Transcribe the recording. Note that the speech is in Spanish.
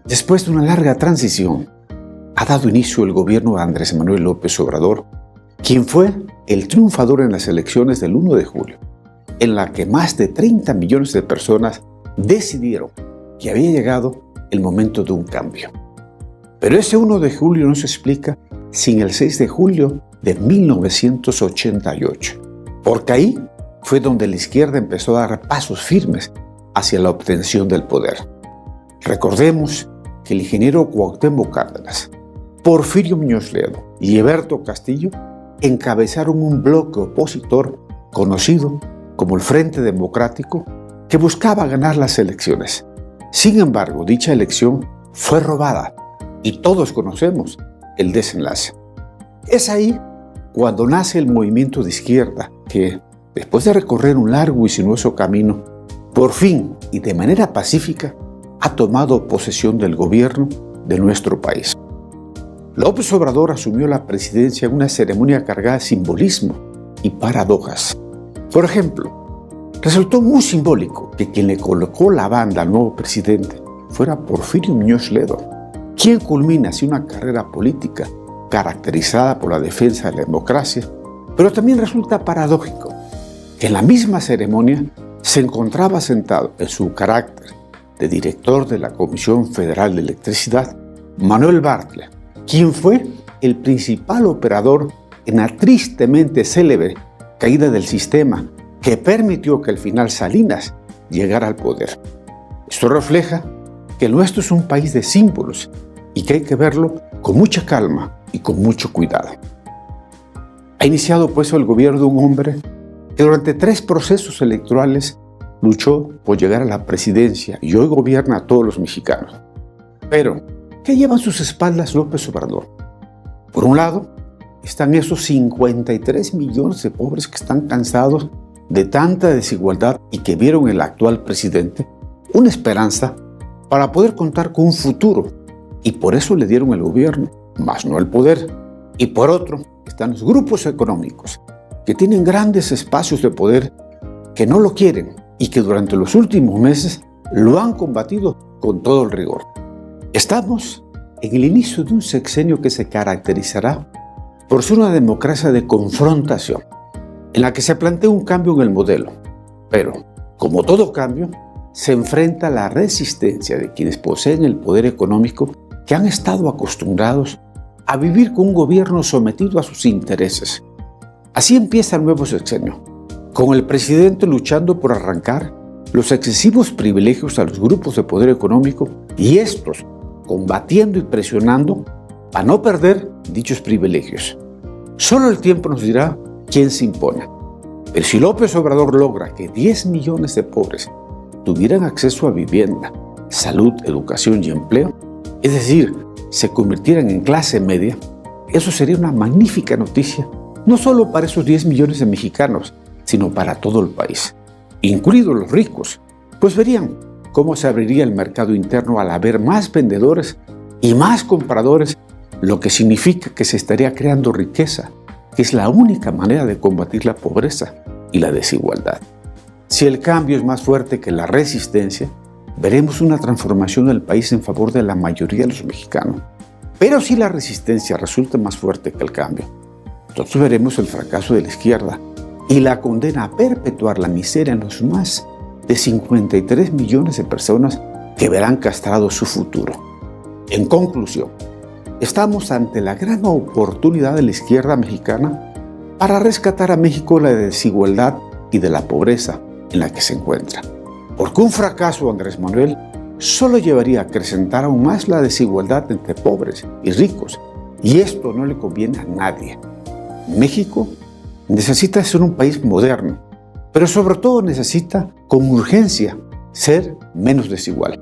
Después de una larga transición, ha dado inicio el gobierno de Andrés Manuel López Obrador, quien fue el triunfador en las elecciones del 1 de julio, en la que más de 30 millones de personas decidieron que había llegado el momento de un cambio. Pero ese 1 de julio no se explica sin el 6 de julio de 1988, porque ahí fue donde la izquierda empezó a dar pasos firmes hacia la obtención del poder. Recordemos que el ingeniero Cuauhtémoc Cárdenas, Porfirio Muñoz Ledo y Eberto Castillo encabezaron un bloque opositor conocido como el Frente Democrático que buscaba ganar las elecciones. Sin embargo, dicha elección fue robada y todos conocemos el desenlace. Es ahí cuando nace el movimiento de izquierda que, después de recorrer un largo y sinuoso camino, por fin y de manera pacífica, ha tomado posesión del gobierno de nuestro país. López Obrador asumió la presidencia en una ceremonia cargada de simbolismo y paradojas. Por ejemplo, resultó muy simbólico que quien le colocó la banda al nuevo presidente fuera Porfirio Muñoz Ledo, quien culmina así una carrera política caracterizada por la defensa de la democracia, pero también resulta paradójico que en la misma ceremonia se encontraba sentado en su carácter de director de la Comisión Federal de Electricidad, Manuel Bartlett, quien fue el principal operador en la tristemente célebre caída del sistema que permitió que al final Salinas llegara al poder. Esto refleja que el nuestro es un país de símbolos y que hay que verlo con mucha calma y con mucho cuidado. Ha iniciado pues el gobierno de un hombre que durante 3 procesos electorales luchó por llegar a la presidencia y hoy gobierna a todos los mexicanos. Pero, ¿qué lleva en sus espaldas López Obrador? Por un lado, están esos 53 millones de pobres que están cansados de tanta desigualdad y que vieron en el actual presidente una esperanza para poder contar con un futuro, y por eso le dieron el gobierno, más no el poder. Y por otro, están los grupos económicos que tienen grandes espacios de poder que no lo quieren y que durante los últimos meses lo han combatido con todo el rigor. Estamos en el inicio de un sexenio que se caracterizará por ser una democracia de confrontación, en la que se plantea un cambio en el modelo, pero, como todo cambio, se enfrenta a la resistencia de quienes poseen el poder económico que han estado acostumbrados a vivir con un gobierno sometido a sus intereses. Así empieza el nuevo sexenio, con el presidente luchando por arrancar los excesivos privilegios a los grupos de poder económico y estos combatiendo y presionando para no perder dichos privilegios. Solo el tiempo nos dirá quién se impone. Pero si López Obrador logra que 10 millones de pobres tuvieran acceso a vivienda, salud, educación y empleo, es decir, se convirtieran en clase media, eso sería una magnífica noticia, no solo para esos 10 millones de mexicanos, sino para todo el país, incluidos los ricos, pues verían cómo se abriría el mercado interno al haber más vendedores y más compradores, lo que significa que se estaría creando riqueza, que es la única manera de combatir la pobreza y la desigualdad. Si el cambio es más fuerte que la resistencia, veremos una transformación del país en favor de la mayoría de los mexicanos. Pero si la resistencia resulta más fuerte que el cambio, entonces veremos el fracaso de la izquierda y la condena a perpetuar la miseria en los más de 53 millones de personas que verán castrado su futuro. En conclusión, estamos ante la gran oportunidad de la izquierda mexicana para rescatar a México de la desigualdad y de la pobreza en la que se encuentra. Porque un fracaso de Andrés Manuel solo llevaría a acrecentar aún más la desigualdad entre pobres y ricos, y esto no le conviene a nadie. México necesita ser un país moderno, pero sobre todo necesita con urgencia ser menos desigual.